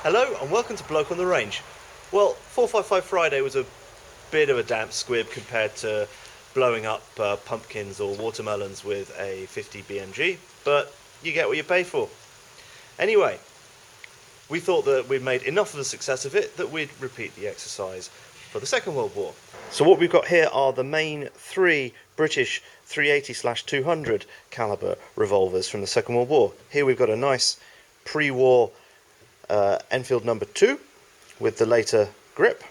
Hello and welcome to Bloke on the Range. Well, 455 Friday was a bit of a damp squib compared to blowing up pumpkins or watermelons with a 50 BMG, but you get what you pay for. Anyway, we thought that we'd made enough of a success of it that we'd repeat the exercise for the Second World War. So what we've got here are the main three British 380/200 caliber revolvers from the Second World War. Here we've got a nice pre-war Enfield No.2 with the later grip.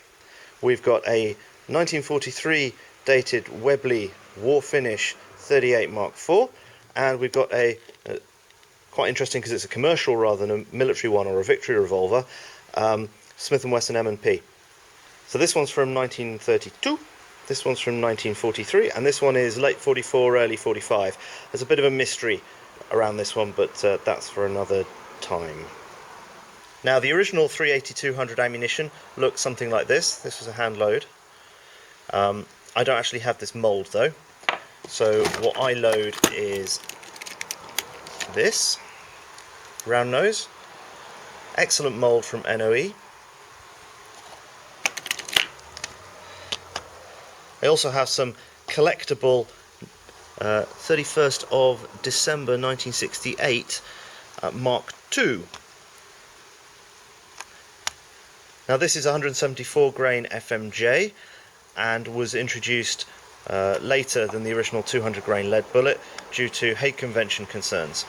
We've got a 1943 dated Webley war finish 38 Mk.IV, and we've got a quite interesting because it's a commercial rather than a military one or a victory revolver, Smith & Wesson M&P. So this one's from 1932, this one's from 1943, and this one is late 44, early 45. There's a bit of a mystery around this one, but that's for another time. Now, the original 380/200 ammunition looks something like this. This was a hand load. I don't actually have this mould though, so what I load is this round nose, excellent mould from NOE. I also have some collectible 31st of December 1968 Mk.II. Now this is 174 grain FMJ and was introduced later than the original 200 grain lead bullet due to Hague Convention concerns.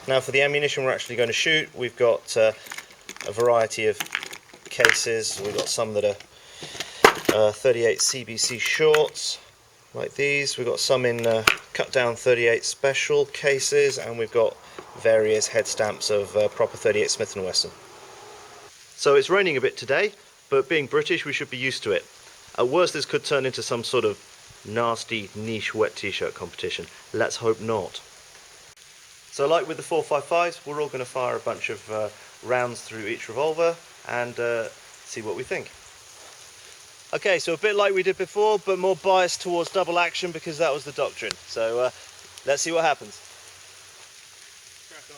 Now for the ammunition we're actually going to shoot, we've got a variety of cases. We've got some that are 38 CBC shorts like these, we've got some in cut down 38 special cases, and we've got various head stamps of proper 38 Smith & Wesson. So it's raining a bit today, but being British we should be used to it. At worst this could turn into some sort of nasty niche wet t-shirt competition. Let's hope not. So like with the 455s, we're all going to fire a bunch of rounds through each revolver and see what we think. Okay, so a bit like we did before, but more biased towards double action because that was the doctrine. So let's see what happens. Crack on.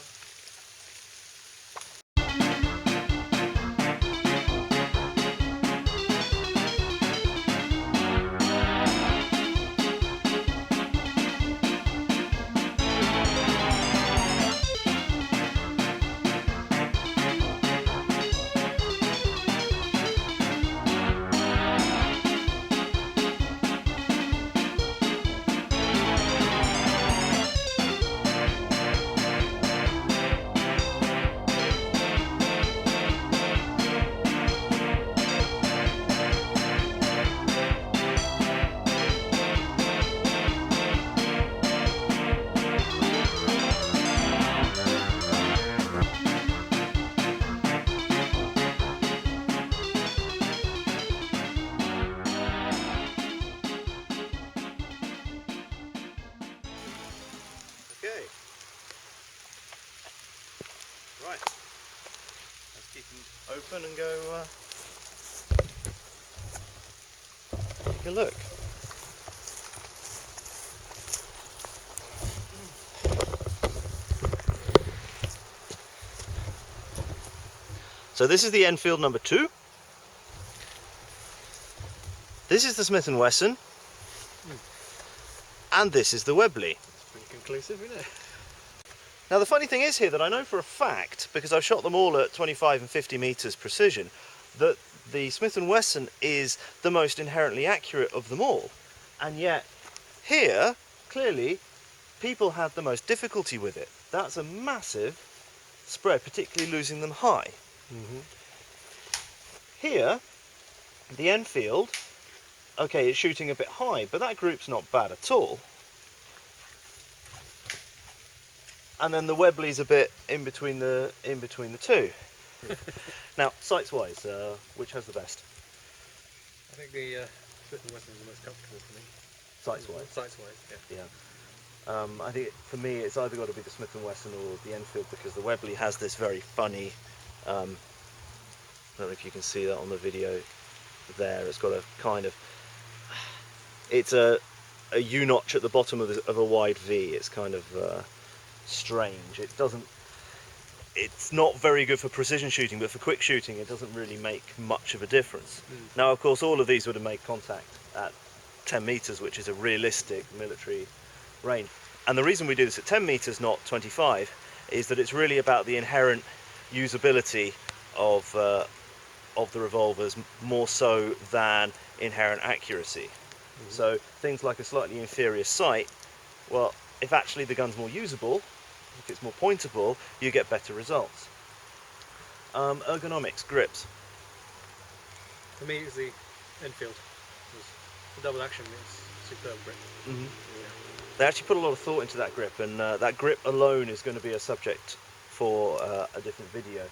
Okay, right, let's keep them open and go take a look. So this is the Enfield No.2. This is the Smith & Wesson. And this is the Webley. Pretty conclusive, isn't it? Now the funny thing is here that I know for a fact, because I've shot them all at 25 and 50 meters precision, that the Smith & Wesson is the most inherently accurate of them all. And yet here, clearly, people had the most difficulty with it. That's a massive spread, particularly losing them high. Here, the Enfield, okay, it's shooting a bit high, but that group's not bad at all. And then the Webley's a bit in between the two. Now, sights-wise, which has the best? I think the Smith & Wesson is the most comfortable for me. Sights-wise? Sights-wise, yeah. Yeah. I think for me it's either got to be the Smith & Wesson or the Enfield, because the Webley has this very funny, I don't know if you can see that on the video there, it's got a kind of, it's a U-notch at the bottom of a wide V. It's kind of strange. It doesn't, it's not very good for precision shooting, but for quick shooting it doesn't really make much of a difference. Now of course all of these would have made contact at 10 meters, which is a realistic military range. And the reason we do this at 10 meters, not 25, is that it's really about the inherent usability of the revolvers more so than inherent accuracy. So things like a slightly inferior sight, well, if actually the gun's more usable, if it's more pointable, you get better results. Ergonomics, grips. For me, it's the Enfield. The double action is superb grip. Mm-hmm. Yeah. They actually put a lot of thought into that grip, and that grip alone is going to be a subject for a different video.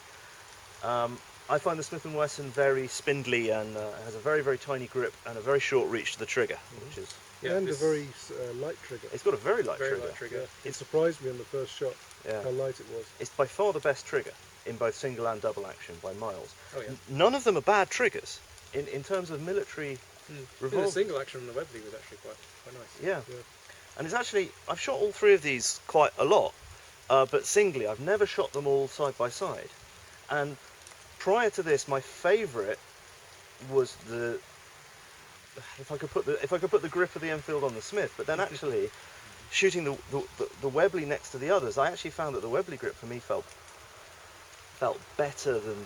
I find the Smith & Wesson very spindly and has a very, very tiny grip and a very short reach to the trigger, which is... Yeah, and a very light trigger. It's got a very light very trigger. light trigger. Yeah. It surprised me on the first shot how light it was. It's by far the best trigger in both single and double action by miles. Oh yeah. None of them are bad triggers in terms of military The revolver. single action on the Webley was actually quite nice. Yeah. Yeah. And it's actually, I've shot all three of these quite a lot, but singly. I've never shot them all side by side. And prior to this, my favourite was the, if I could put the grip of the Enfield on the Smith, but then actually shooting the Webley next to the others, I actually found that the Webley grip for me felt better than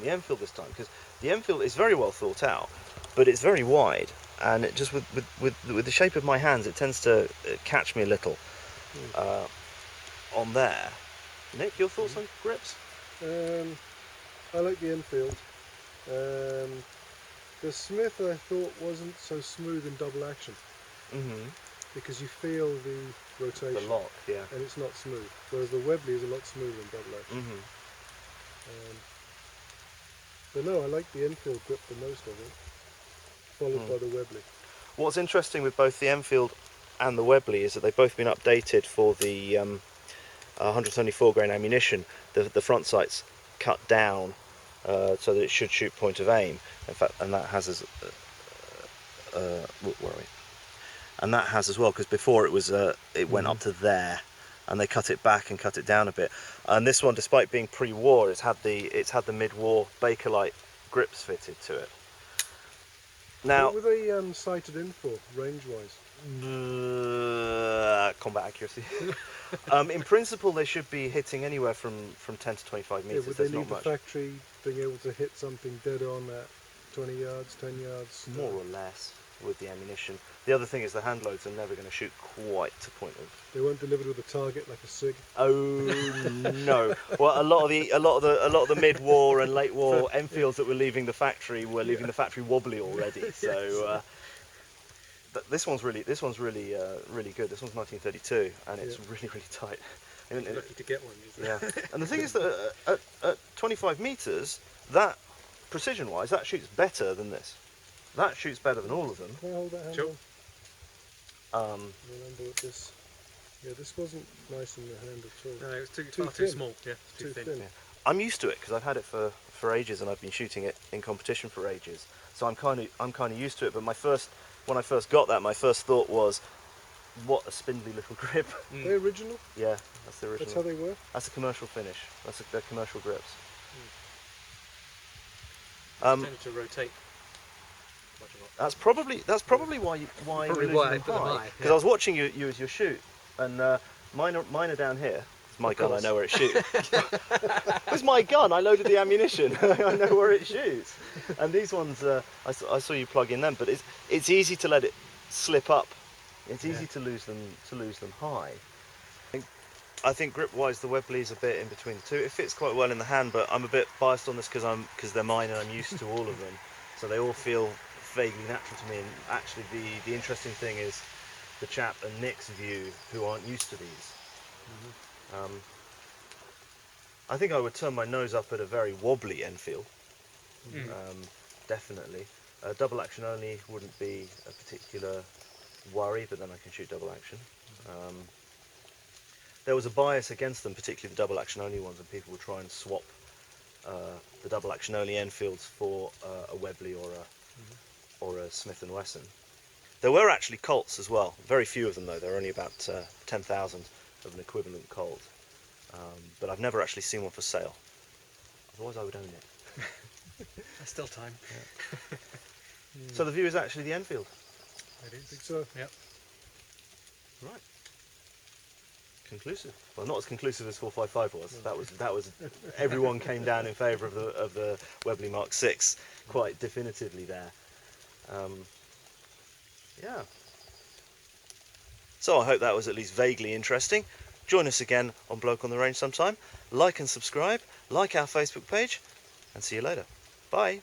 the Enfield this time, because the Enfield is very well thought out, but it's very wide, and it just with the shape of my hands, it tends to catch me a little on there. Nick, your thoughts on grips? I like the Enfield. The Smith I thought wasn't so smooth in double action Mm-hmm. because you feel the rotation The lock, yeah. and it's not smooth. Whereas the Webley is a lot smoother in double action. Mm-hmm. But no, I like the Enfield grip the most, I think, followed by the Webley. What's interesting with both the Enfield and the Webley is that they've both been updated for the 124 grain ammunition. The front sight's cut down so that it should shoot point of aim. In fact, and that has as where are we? And that has as well, because before it was it went up to there, and they cut it back and cut it down a bit. And this one, despite being pre-war, it's had the mid-war Bakelite grips fitted to it. Now, What were they sighted in for, range-wise? combat accuracy. In principle, they should be hitting anywhere from 10 to 25 meters. Would There's they not leave the much. factory being able to hit something dead on at 20 yards, 10 yards? More or less with the ammunition. The other thing is the hand loads are never going to shoot quite to point of. They weren't delivered with a target like a SIG? Oh no! Well, a lot of the mid-war and late-war Enfields that were leaving the factory were leaving the factory wobbly already. So this one's really really good. This one's 1932 and it's really tight. And Lucky to get one. yeah, and the thing is that at 25 meters, that precision-wise, that shoots better than this. That shoots better than all of them. Can I hold that hand Sure. on? Remember what this... Yeah, this wasn't nice in the hand at all. No, it was too thin. small. Yeah, too thin. Yeah. I'm used to it because I've had it for ages and I've been shooting it in competition for ages. So I'm kind of used to it. But when I first got that, my first thought was, what a spindly little grip. They original? Yeah, that's the original. That's how they were? That's a commercial finish. They're commercial grips. Tended to rotate quite a lot. That's probably why Probably you're why I losing put them them high. high, Because I was watching you as you shoot, and mine are down here. It's my gun. I know where it shoots. It's my gun. I loaded the ammunition. I know where it shoots. And these ones, I saw you plug in them, but it's easy to let it slip up. It's easy to lose them high. I think grip-wise, the Webley is a bit in between the two. It fits quite well in the hand, but I'm a bit biased on this because they're mine and I'm used to all of them. So they all feel vaguely natural to me. And actually, the interesting thing is the Chap and Nick's view, who aren't used to these. I think I would turn my nose up at a very wobbly Enfield. Definitely. Double action only wouldn't be a particular worry, but then I can shoot double action. There was a bias against them, particularly the double action only ones, and people would try and swap the double action only Enfields for a Webley or a Smith & Wesson. There were actually Colts as well. Very few of them though. There were only about 10,000 of an equivalent Colt. but I've never actually seen one for sale. Otherwise I would own it. There's still time. So the View is actually the Enfield. It is. Think so? Yep. Right. Conclusive. Well, not as conclusive as 455 was. That was everyone came down in favour of the Webley Mk.IV quite definitively there. Yeah. So I hope that was at least vaguely interesting. Join us again on Bloke on the Range sometime. Like and subscribe. Like our Facebook page, and see you later. Bye.